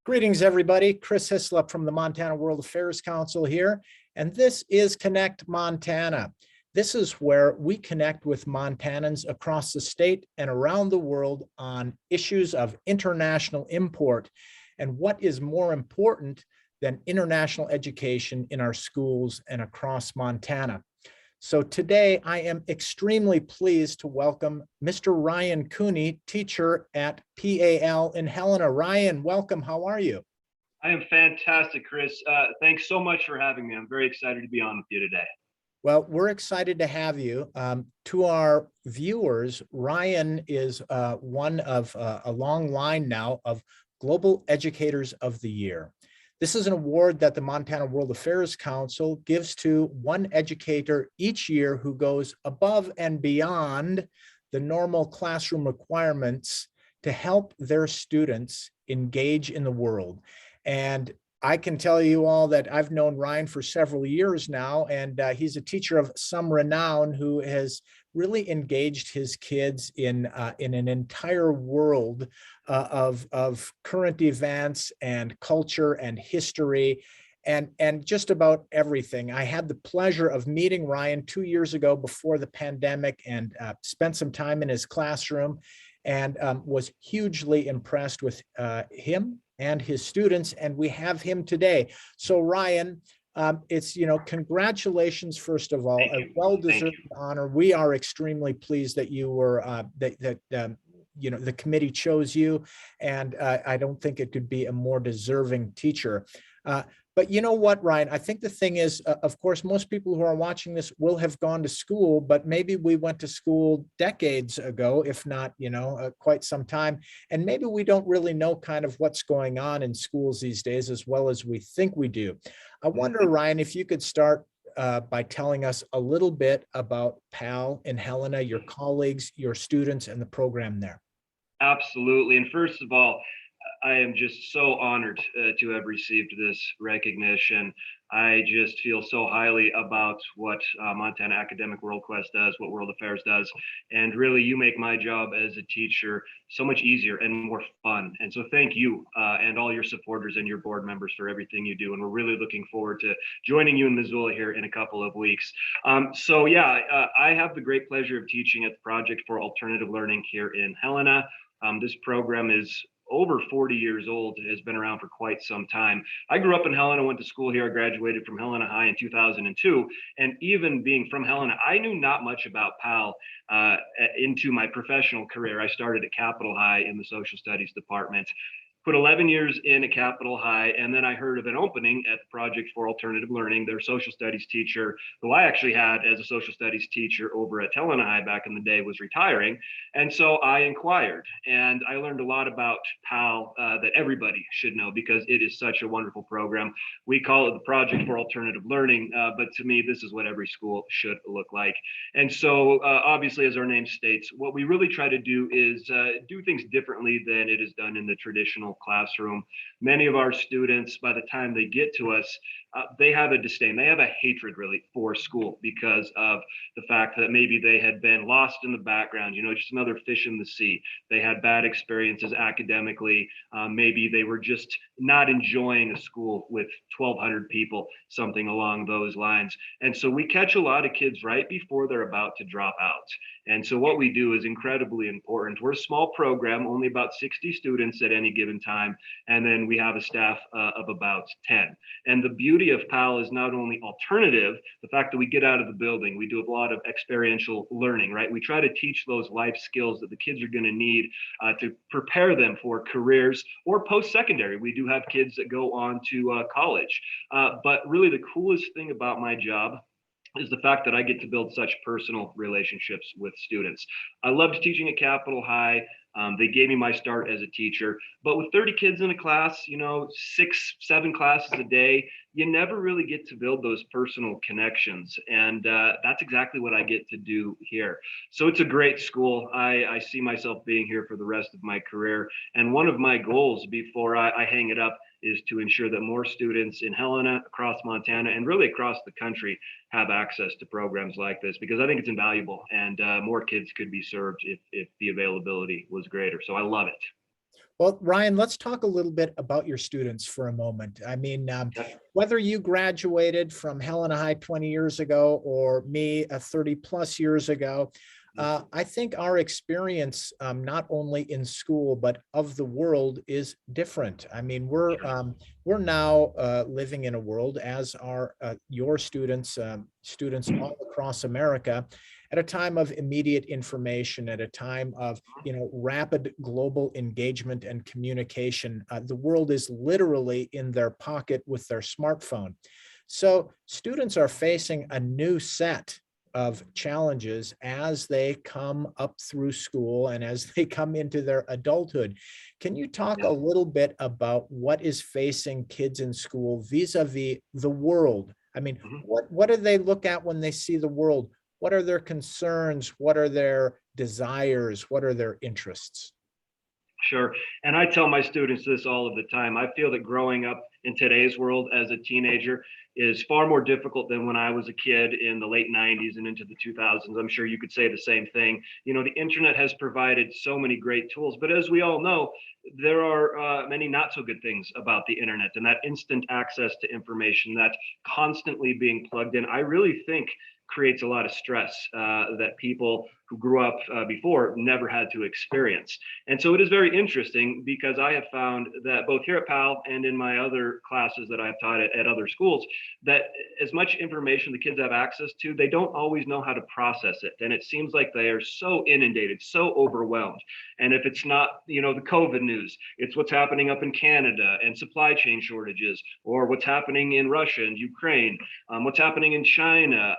Greetings, everybody. Chris Hislop from the Montana World Affairs Council here, and this is Connect Montana. This is where we connect with Montanans across the state and around the world on issues of international import and what is more important than international education in our schools and across Montana. So today I am extremely pleased to welcome Mr. Ryan Cooney, teacher at PAL in Helena. Ryan, welcome. How are you? I am fantastic, Chris. Thanks so much for having me. I'm very excited to be on with you today. Well, we're excited to have you. To our viewers, Ryan is one of a long line now of Global Educators of the Year. This is an award that the Montana World Affairs Council gives to one educator each year who goes above and beyond the normal classroom requirements to help their students engage in the world. And I can tell you all that I've known Ryan for several years now, and he's a teacher of some renown who has really engaged his kids in an entire world of current events and culture and history and just about everything. I had the pleasure of meeting Ryan 2 years ago before the pandemic and spent some time in his classroom and was hugely impressed with him and his students, and we have him today. So Ryan, it's, congratulations, first of all, a well-deserved honor. We are extremely pleased that you were, the committee chose you, and I don't think it could be a more deserving teacher. But you know what, Ryan, I think the thing is, of course, most people who are watching this will have gone to school, but maybe we went to school decades ago, if not, quite some time. And maybe we don't really know kind of what's going on in schools these days as well as we think we do. I wonder, Ryan, if you could start by telling us a little bit about PAL in Helena, your colleagues, your students, and the program there. Absolutely. And first of all, I am just so honored to have received this recognition. I just feel so highly about what Montana Academic World Quest does, what World Affairs does, and really you make my job as a teacher so much easier and more fun. And so thank you and all your supporters and your board members for everything you do. And we're really looking forward to joining you in Missoula here in a couple of weeks. I have the great pleasure of teaching at the Project for Alternative Learning here in Helena. This program is over 40 years old, has been around for quite some time. I grew up in Helena, went to school here. I graduated from Helena High in 2002. And even being from Helena, I knew not much about PAL into my professional career. I started at Capitol High in the social studies department. Put 11 years in at Capitol High, and then I heard of an opening at the Project for Alternative Learning. Their social studies teacher, who I actually had as a social studies teacher over at Helena High back in the day, was retiring. And so I inquired, and I learned a lot about PAL that everybody should know because it is such a wonderful program. We call it the Project for Alternative Learning, but to me, this is what every school should look like. And so obviously, as our name states, what we really try to do is do things differently than it is done in the traditional classroom. Many of our students, by the time they get to us, they have a disdain, they have a hatred really for school because of the fact that maybe they had been lost in the background, just another fish in the sea. They had bad experiences academically. Maybe they were just not enjoying a school with 1,200 people, something along those lines. And so we catch a lot of kids right before they're about to drop out. And so what we do is incredibly important. We're a small program, only about 60 students at any given time. And then we have a staff of about 10. And the beauty of PAL is not only alternative, the fact that we get out of the building, we do a lot of experiential learning, right? We try to teach those life skills that the kids are going to need to prepare them for careers or post-secondary. We do have kids that go on to college. But really the coolest thing about my job is the fact that I get to build such personal relationships with students. I loved teaching at Capitol High. They gave me my start as a teacher, but with 30 kids in a class, 6, 7 classes a day, you never really get to build those personal connections. And that's exactly what I get to do here. So it's a great school. I see myself being here for the rest of my career. And one of my goals before I hang it up is to ensure that more students in Helena, across Montana, and really across the country have access to programs like this, because I think it's invaluable and more kids could be served if the availability was greater. So I love it. Well, Ryan, let's talk a little bit about your students for a moment. I mean, whether you graduated from Helena High 20 years ago or me 30 plus years ago, I think our experience, not only in school, but of the world is different. I mean, we're now living in a world, as are your students, students all across America, at a time of immediate information, at a time of rapid global engagement and communication. The world is literally in their pocket with their smartphone. So students are facing a new set of challenges as they come up through school and as they come into their adulthood. Can you talk a little bit about what is facing kids in school vis-a-vis the world? I mean, what do they look at when they see the world? What are their concerns? What are their desires? What are their interests? Sure. And I tell my students this all of the time. I feel that growing up in today's world as a teenager is far more difficult than when I was a kid in the late 90s and into the 2000s. I'm sure you could say the same thing. You know, the internet has provided so many great tools, but as we all know, there are many not so good things about the internet, and that instant access to information, that constantly being plugged in, I really think creates a lot of stress that people who grew up before never had to experience. And so it is very interesting because I have found that both here at PAL and in my other classes that I've taught at other schools, that as much information the kids have access to, they don't always know how to process it. And it seems like they are so inundated, so overwhelmed. And if it's not, the COVID news, it's what's happening up in Canada and supply chain shortages, or what's happening in Russia and Ukraine, what's happening in China.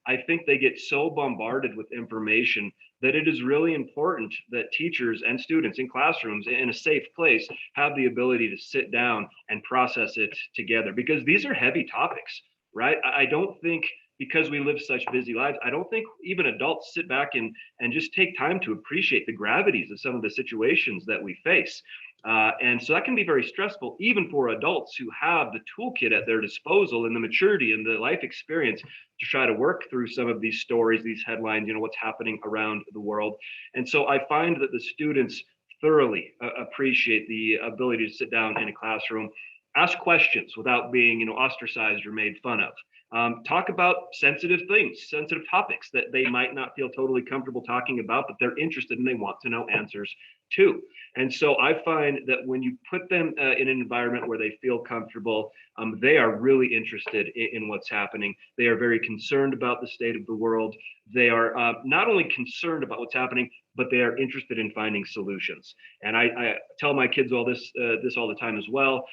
I think they get so bombarded with information that it is really important that teachers and students in classrooms in a safe place have the ability to sit down and process it together, because these are heavy topics, right? I don't think, because we live such busy lives, I don't think even adults sit back and just take time to appreciate the gravities of some of the situations that we face. And so that can be very stressful, even for adults who have the toolkit at their disposal and the maturity and the life experience to try to work through some of these stories, these headlines, what's happening around the world. And so I find that the students thoroughly appreciate the ability to sit down in a classroom, ask questions without being, ostracized or made fun of. Talk about sensitive things, sensitive topics that they might not feel totally comfortable talking about, but they're interested and they want to know answers to. And so I find that when you put them in an environment where they feel comfortable, they are really interested in what's happening. They are very concerned about the state of the world. They are not only concerned about what's happening, but they are interested in finding solutions. And I tell my kids all this all the time as well.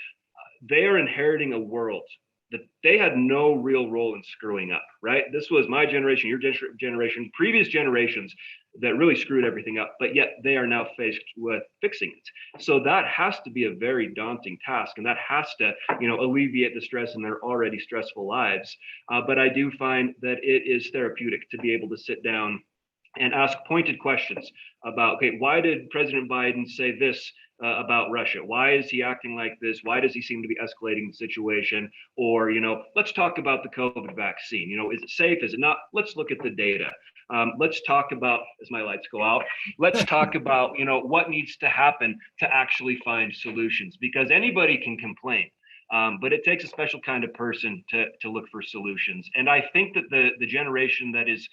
They are inheriting a world that they had no real role in screwing up, right? This was my generation, your generation, previous generations that really screwed everything up, but yet they are now faced with fixing it. So that has to be a very daunting task, and that has to, alleviate the stress in their already stressful lives. But I do find that it is therapeutic to be able to sit down and ask pointed questions about, okay, why did President Biden say this about Russia? Why is he acting like this? Why does he seem to be escalating the situation? Or, let's talk about the COVID vaccine. Is it safe? Is it not? Let's look at the data. Let's talk about, as my lights go out, let's talk about, what needs to happen to actually find solutions, because anybody can complain. But it takes a special kind of person to look for solutions. And I think that the generation that is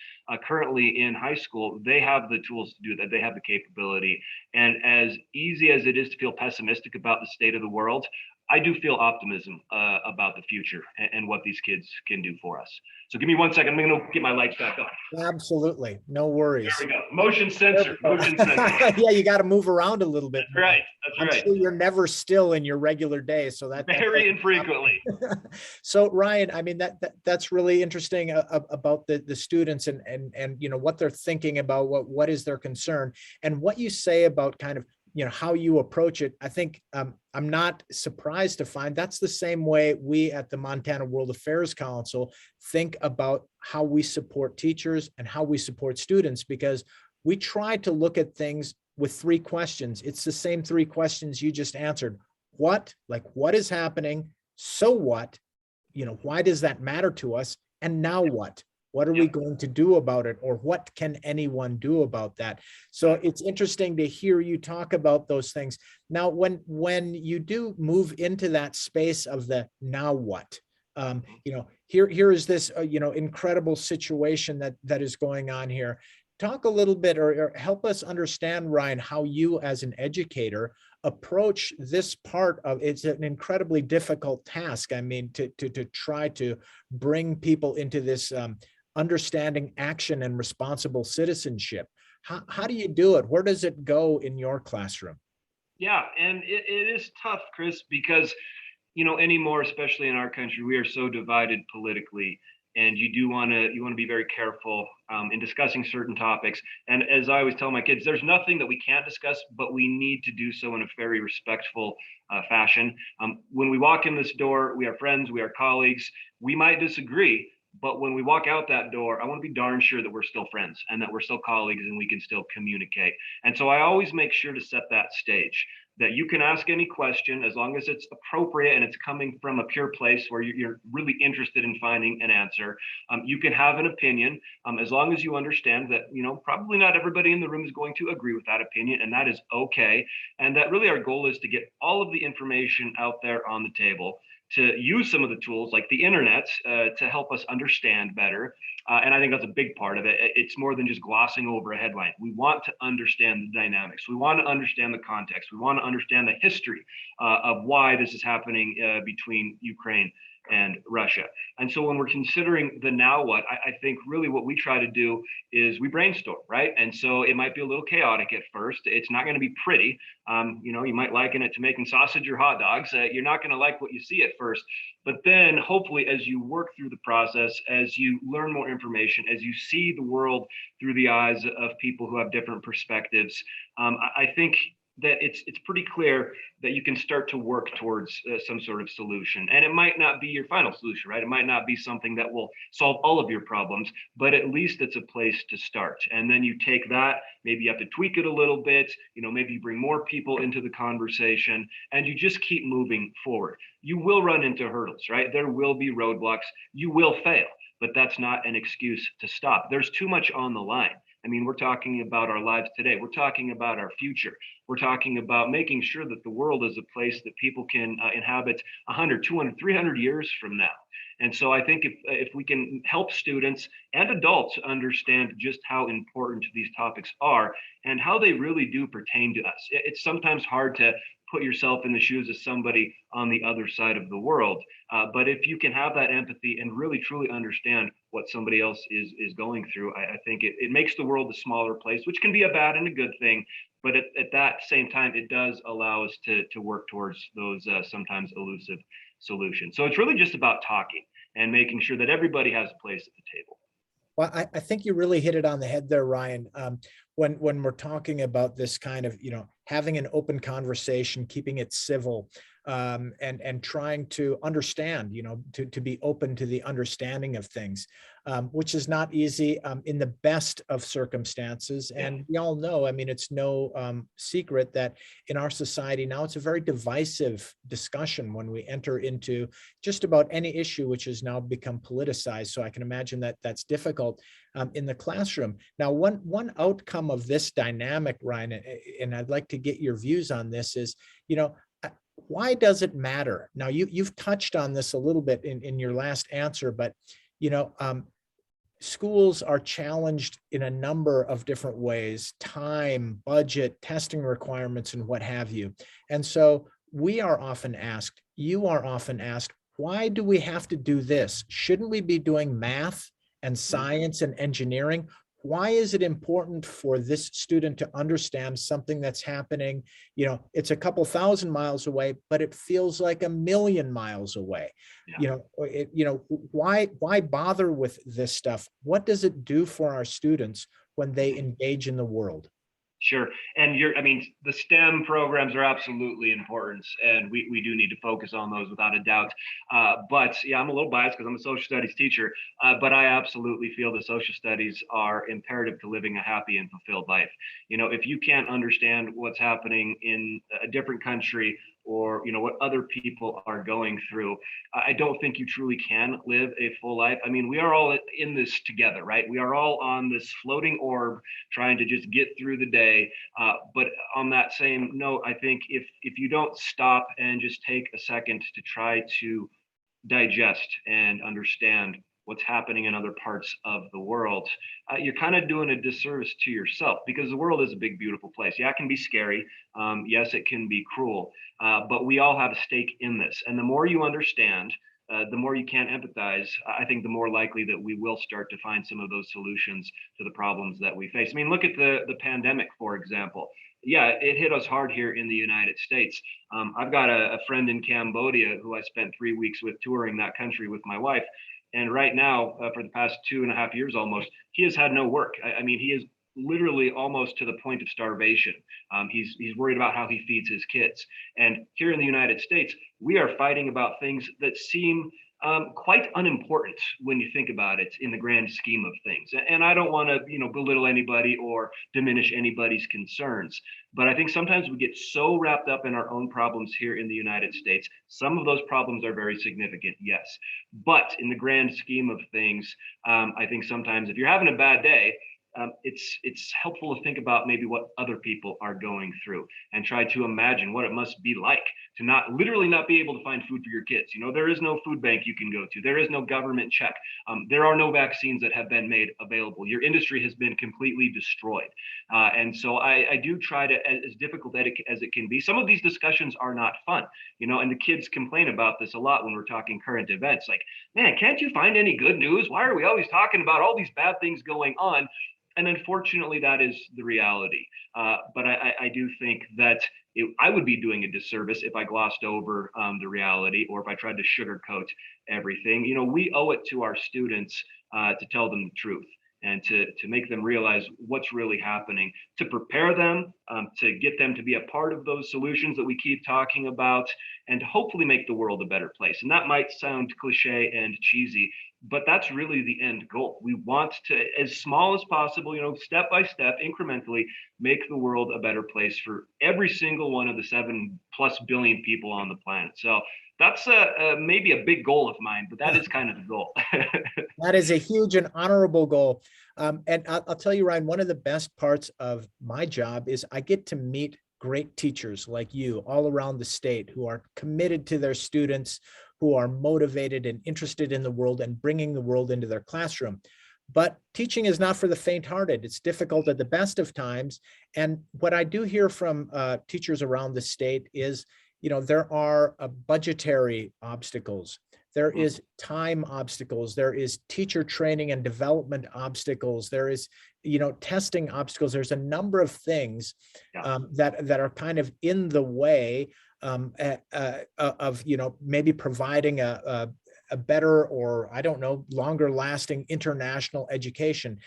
currently in high school, they have the tools to do that. They have the capability. And as easy as it is to feel pessimistic about the state of the world, I do feel optimism about the future and what these kids can do for us. So give me 1 second. I'm going to get my lights back on. Absolutely. No worries. There we go. Motion sensor. Motion sensor. Yeah, you got to move around a little bit. That's right. That's right. Sure you're never still in your regular day. So that very infrequently. So Ryan, I mean, that's really interesting about the students and what they're thinking about, what is their concern, and what you say about kind of how you approach it. I think I'm not surprised to find that's the same way we at the Montana World Affairs Council think about how we support teachers and how we support students, because we try to look at things with 3 questions. It's the same 3 questions you just answered. What is happening? So what? Why does that matter to us? And now what? What are we Yep. going to do about it? Or what can anyone do about that? So it's interesting to hear you talk about those things. Now, when you do move into that space of the now what, here is this, incredible situation that is going on here. Talk a little bit or help us understand, Ryan, how you as an educator approach this part of it's an incredibly difficult task. I mean, to try to bring people into this understanding action and responsible citizenship. How do you do it? Where does it go in your classroom? Yeah, and it is tough, Chris, because anymore, especially in our country, we are so divided politically, and you want to be very careful in discussing certain topics. And as I always tell my kids, there's nothing that we can't discuss, but we need to do so in a very respectful fashion. When we walk in this door, we are friends, we are colleagues. We might disagree, but when we walk out that door, I want to be darn sure that we're still friends and that we're still colleagues and we can still communicate. And so I always make sure to set that stage that you can ask any question as long as it's appropriate and it's coming from a pure place where you're really interested in finding an answer. You can have an opinion as long as you understand that, probably not everybody in the room is going to agree with that opinion, and that is okay. And that really our goal is to get all of the information out there on the table, to use some of the tools like the internet to help us understand better. And I think that's a big part of it. It's more than just glossing over a headline. We want to understand the dynamics. We want to understand the context. We want to understand the history of why this is happening between Ukraine and Russia. And so when we're considering the now what, I think really what we try to do is we brainstorm, right? And so it might be a little chaotic at first. It's not going to be pretty. You might liken it to making sausage or hot dogs. You're not going to like what you see at first. But then hopefully, as you work through the process, as you learn more information, as you see the world through the eyes of people who have different perspectives, I think that it's pretty clear that you can start to work towards some sort of solution. And it might not be your final solution, right? It might not be something that will solve all of your problems, but at least it's a place to start. And then you take that, maybe you have to tweak it a little bit, maybe you bring more people into the conversation, and you just keep moving forward. You will run into hurdles, right? There will be roadblocks. You will fail, but that's not an excuse to stop. There's too much on the line. I mean, we're talking about our lives today. We're talking about our future. We're talking about making sure that the world is a place that people can inhabit 100, 200, 300 years from now. And so I think if we can help students and adults understand just how important these topics are and how they really do pertain to us, it's sometimes hard to put yourself in the shoes of somebody on the other side of the world. But if you can have that empathy and really truly understand what somebody else is going through, I think it makes the world a smaller place, which can be a bad and a good thing. But at that same time, it does allow us to work towards those sometimes elusive solutions. So it's really just about talking and making sure that everybody has a place at the table. Well, I think you really hit it on the head there, Ryan. When we're talking about this kind of, having an open conversation, keeping it civil, and trying to understand, to be open to the understanding of things, which is not easy in the best of circumstances. And we all know, I mean, it's no secret that in our society now, it's a very divisive discussion when we enter into just about any issue which has now become politicized. So I can imagine that that's difficult in the classroom. Now, one outcome of this dynamic, Ryan, and I'd like to get your views on this is, why does it matter? Now, you've touched on this a little bit in your last answer, but schools are challenged in a number of different ways: time, budget, testing requirements, and what have you. And so we are often asked, you are often asked, why do we have to do this? Shouldn't we be doing math and science and engineering? Why is it important for this student to understand something that's happening? It's a couple thousand miles away, but it feels like a million miles away. Yeah. Why bother with this stuff? What does it do for our students when they engage in the world? Sure. And the STEM programs are absolutely important, and we do need to focus on those without a doubt. But yeah, I'm a little biased because I'm a social studies teacher, but I absolutely feel that social studies are imperative to living a happy and fulfilled life. If you can't understand what's happening in a different country or what other people are going through, I don't think you truly can live a full life. I mean, we are all in this together, right? We are all on this floating orb trying to just get through the day. But on that same note, I think if you don't stop and just take a second to try to digest and understand what's happening in other parts of the world, you're kind of doing a disservice to yourself, because the world is a big, beautiful place. Yeah, it can be scary. Yes, it can be cruel, but we all have a stake in this. And the more you understand, the more you can empathize, I think the more likely that we will start to find some of those solutions to the problems that we face. I mean, look at the pandemic, for example. Yeah, it hit us hard here in the United States. I've got a friend in Cambodia who I spent 3 weeks with touring that country with my wife. And right now, for the past 2.5 years almost, he has had no work. I mean, he is literally almost to the point of starvation. He's worried about how he feeds his kids. And here in the United States, we are fighting about things that seem quite unimportant when you think about it in the grand scheme of things. And I don't want to, belittle anybody or diminish anybody's concerns, but I think sometimes we get so wrapped up in our own problems here in the United States. Some of those problems are very significant, yes, but in the grand scheme of things, I think sometimes if you're having a bad day, it's helpful to think about maybe what other people are going through and try to imagine what it must be like to literally not be able to find food for your kids. There is no food bank you can go to. There is no government check. There are no vaccines that have been made available. Your industry has been completely destroyed. And so I do try to, as difficult as it can be, some of these discussions are not fun, and the kids complain about this a lot when we're talking current events. Like, man, can't you find any good news? Why are we always talking about all these bad things going on? And unfortunately, that is the reality. But I do think that I would be doing a disservice if I glossed over the reality, or if I tried to sugarcoat everything. We owe it to our students to tell them the truth, and to make them realize what's really happening, to prepare them, to get them to be a part of those solutions that we keep talking about, and hopefully make the world a better place. And that might sound cliche and cheesy, but that's really the end goal. We want to, as small as possible, step by step, incrementally, make the world a better place for every single one of the 7+ billion people on the planet. So that's maybe a big goal of mine, but that is kind of the goal. That is a huge and honorable goal. And I'll tell you, Ryan, one of the best parts of my job is I get to meet great teachers like you all around the state who are committed to their students, who are motivated and interested in the world and bringing the world into their classroom. But teaching is not for the faint-hearted. It's difficult at the best of times. And what I do hear from teachers around the state is, there are budgetary obstacles. There is time obstacles. There is teacher training and development obstacles. There is, testing obstacles. There's a number of things that are kind of in the way of, maybe providing a better, or I don't know, longer lasting international education.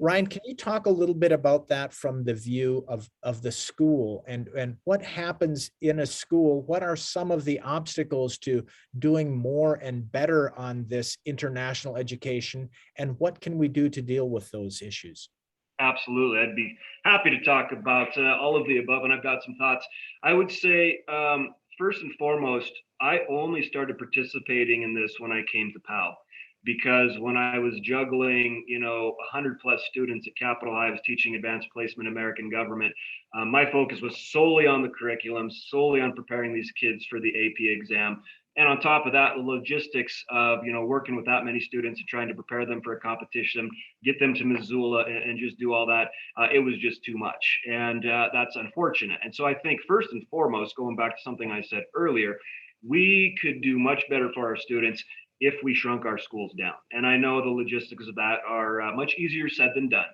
Ryan, can you talk a little bit about that from the view of the school, and what happens in a school? What are some of the obstacles to doing more and better on this international education, and what can we do to deal with those issues? Absolutely. I'd be happy to talk about all of the above, and I've got some thoughts. I would say, first and foremost, I only started participating in this when I came to PAL, because when I was juggling, 100+ students at Capitol High, I was teaching advanced placement American government. My focus was solely on the curriculum, solely on preparing these kids for the AP exam. And on top of that, the logistics of, working with that many students and trying to prepare them for a competition, get them to Missoula and just do all that, it was just too much. And that's unfortunate. And so I think first and foremost, going back to something I said earlier, we could do much better for our students if we shrunk our schools down. And I know the logistics of that are much easier said than done.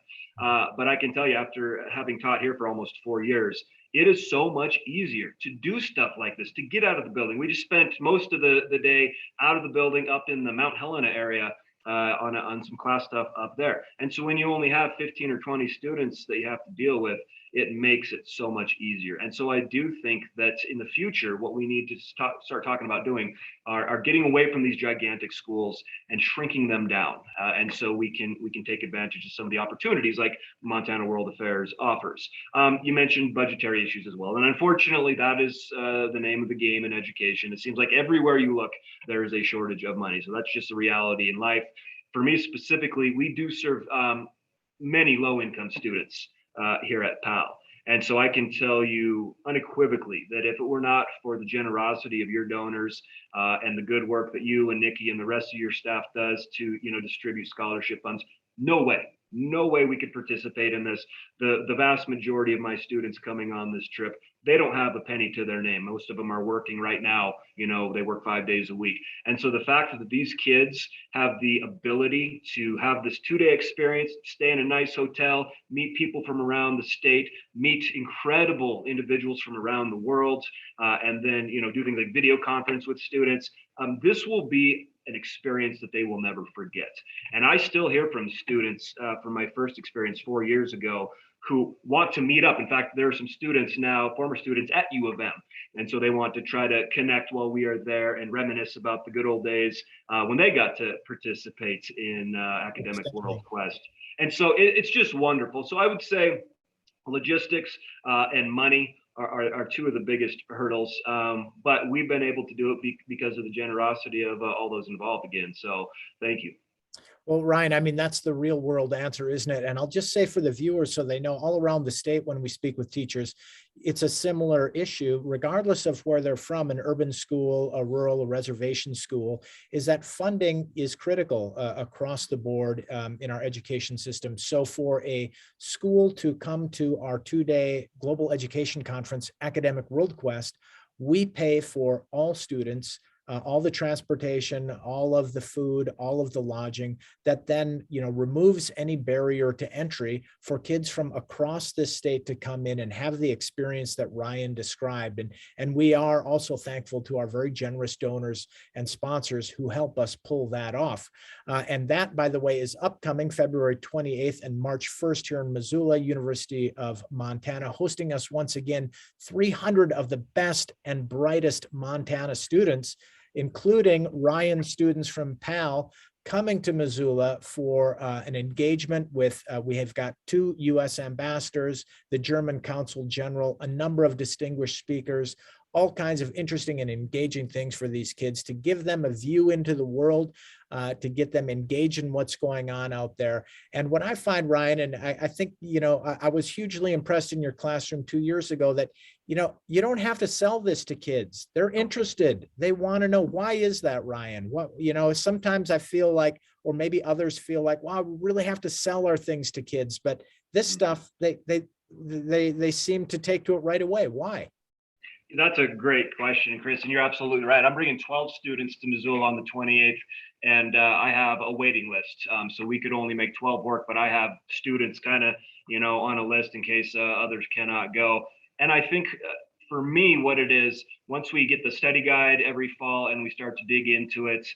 But I can tell you, after having taught here for almost 4 years, it is so much easier to do stuff like this, to get out of the building. We just spent most of the day out of the building up in the Mount Helena area on some class stuff up there. And so when you only have 15 or 20 students that you have to deal with, it makes it so much easier. And so I do think that in the future, what we need to start talking about doing are getting away from these gigantic schools and shrinking them down. And so we can take advantage of some of the opportunities like Montana World Affairs offers. You mentioned budgetary issues as well. And unfortunately, that is the name of the game in education. It seems like everywhere you look, there is a shortage of money. So that's just a reality in life. For me specifically, we do serve many low-income students here at PAL. And so I can tell you unequivocally that if it were not for the generosity of your donors and the good work that you and Nikki and the rest of your staff does to, distribute scholarship funds, no way we could participate in this. The vast majority of my students coming on this trip, they don't have a penny to their name. Most of them are working right now. They work 5 days a week. And so the fact that these kids have the ability to have this 2-day experience, stay in a nice hotel, meet people from around the state, meet incredible individuals from around the world, and then, do things like video conference with students. This will be an experience that they will never forget. And I still hear from students from my first experience 4 years ago who want to meet up. In fact, there are some students now, former students at U of M. And so they want to try to connect while we are there and reminisce about the good old days when they got to participate in Academic World Quest. And so it's just wonderful. So I would say logistics and money are two of the biggest hurdles, but we've been able to do it because of the generosity of all those involved again. So thank you. Well, Ryan, I mean, that's the real world answer, isn't it? And I'll just say for the viewers, so they know, all around the state, when we speak with teachers, it's a similar issue, regardless of where they're from, an urban school, a rural, a reservation school, is that funding is critical across the board in our education system. So for a school to come to our 2-day global education conference, Academic World Quest, we pay for all students, all the transportation, all of the food, all of the lodging, that then, removes any barrier to entry for kids from across this state to come in and have the experience that Ryan described. And we are also thankful to our very generous donors and sponsors who help us pull that off. And that, by the way, is upcoming February 28th and March 1st here in Missoula, University of Montana, hosting us once again, 300 of the best and brightest Montana students, including Ryan's students from PAL, coming to Missoula for an engagement with, we have got 2 U.S. ambassadors, the German Consul General, a number of distinguished speakers, all kinds of interesting and engaging things for these kids to give them a view into the world, to get them engaged in what's going on out there. And what I find, Ryan, and I think, I was hugely impressed in your classroom 2 years ago that, you don't have to sell this to kids. They're interested. They want to know, why is that, Ryan? What, sometimes I feel like, or maybe others feel like, wow, we really have to sell our things to kids. But this stuff, they seem to take to it right away. Why? That's a great question, Chris, and you're absolutely right. I'm bringing 12 students to Missoula on the 28th, and I have a waiting list. So we could only make 12 work, but I have students kind of, on a list in case others cannot go. And I think for me, what it is, once we get the study guide every fall and we start to dig into it,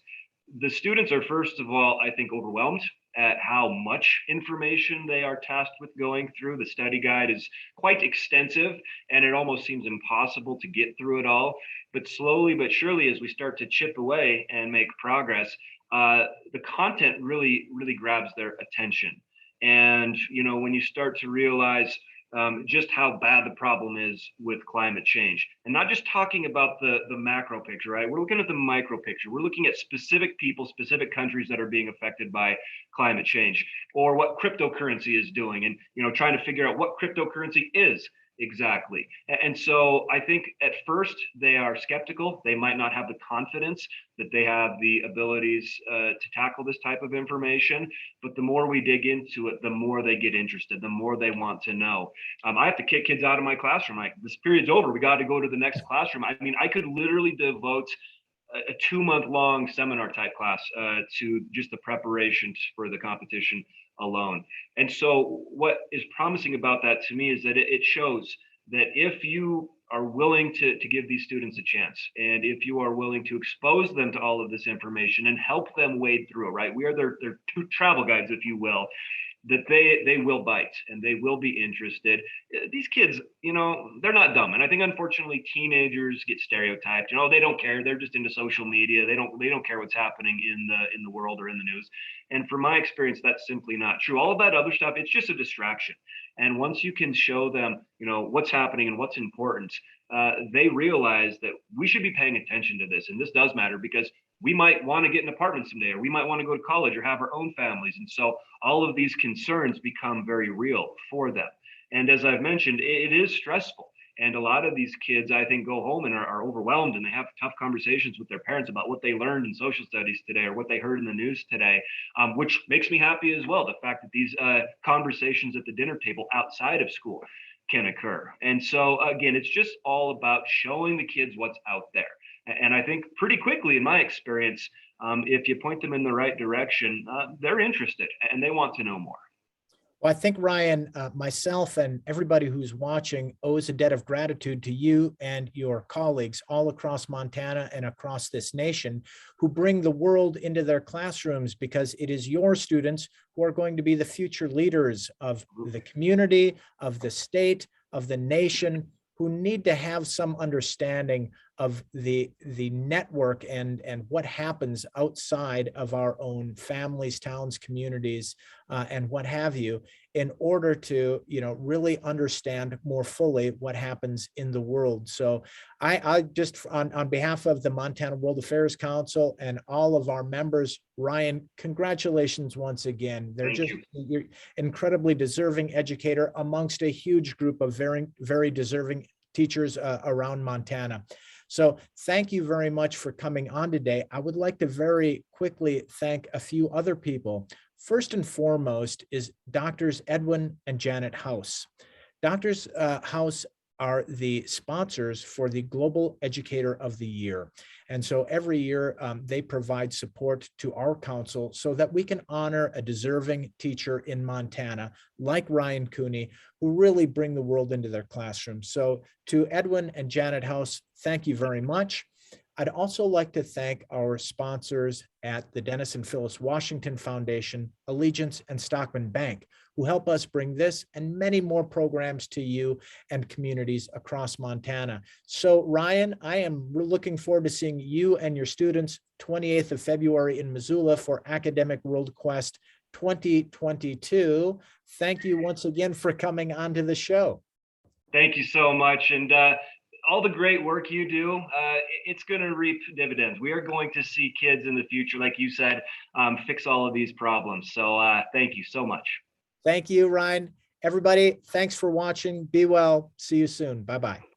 the students are, first of all, I think, overwhelmed at how much information they are tasked with going through. The study guide is quite extensive and it almost seems impossible to get through it all. But slowly but surely, as we start to chip away and make progress, the content really grabs their attention. And, when you start to realize just how bad the problem is with climate change, and not just talking about the macro picture, right? We're looking at the micro picture. We're looking at specific people, specific countries that are being affected by climate change, or what cryptocurrency is doing, and trying to figure out what cryptocurrency is exactly. And so I think at first they are skeptical. They might not have the confidence that they have the abilities to tackle this type of information. But the more we dig into it, the more they get interested, the more they want to know. I have to kick kids out of my classroom. Like, this period's over. We got to go to the next classroom. I mean, I could literally devote a 2-month-long seminar type class to just the preparations for the competition alone. And so what is promising about that to me is that it shows that if you are willing to give these students a chance, and if you are willing to expose them to all of this information and help them wade through it, right? We are their travel guides, if you will. that they will bite and they will be interested. These kids, they're not dumb. And I think unfortunately teenagers get stereotyped. They don't care. They're just into social media. They don't care what's happening in the world or in the news. And from my experience, that's simply not true. All of that other stuff, it's just a distraction. And once you can show them, what's happening and what's important, they realize that we should be paying attention to this. And this does matter because we might want to get an apartment someday, or we might want to go to college or have our own families. And so all of these concerns become very real for them. And as I've mentioned, it is stressful. And a lot of these kids, I think, go home and are overwhelmed, and they have tough conversations with their parents about what they learned in social studies today or what they heard in the news today, which makes me happy as well. The fact that these conversations at the dinner table outside of school can occur. And so, again, it's just all about showing the kids what's out there. And I think pretty quickly, in my experience, if you point them in the right direction, they're interested and they want to know more. Well, I think, Ryan, myself and everybody who's watching owes a debt of gratitude to you and your colleagues all across Montana and across this nation who bring the world into their classrooms, because it is your students who are going to be the future leaders of the community, of the state, of the nation, who need to have some understanding of the network and what happens outside of our own families, towns, communities, and what have you, in order to really understand more fully what happens in the world. So I just on behalf of the Montana World Affairs Council and all of our members, Ryan, congratulations once again. You're incredibly deserving educator amongst a huge group of very, very deserving teachers around Montana. So thank you very much for coming on today. I would like to very quickly thank a few other people. First and foremost is Doctors Edwin and Janet House. Doctors House are the sponsors for the Global Educator of the Year. And so every year they provide support to our council so that we can honor a deserving teacher in Montana, like Ryan Cooney, who really bring the world into their classroom. So to Edwin and Janet House, thank you very much. I'd also like to thank our sponsors at the Dennis and Phyllis Washington Foundation, Allegiance, and Stockman Bank, who help us bring this and many more programs to you and communities across Montana. So Ryan, I am looking forward to seeing you and your students 28th of February in Missoula for Academic World Quest 2022. Thank you once again for coming onto the show. Thank you so much. And all the great work you do, it's going to reap dividends. We are going to see kids in the future, like you said, fix all of these problems. So thank you so much. Thank you, Ryan. Everybody, thanks for watching. Be well. See you soon. Bye-bye.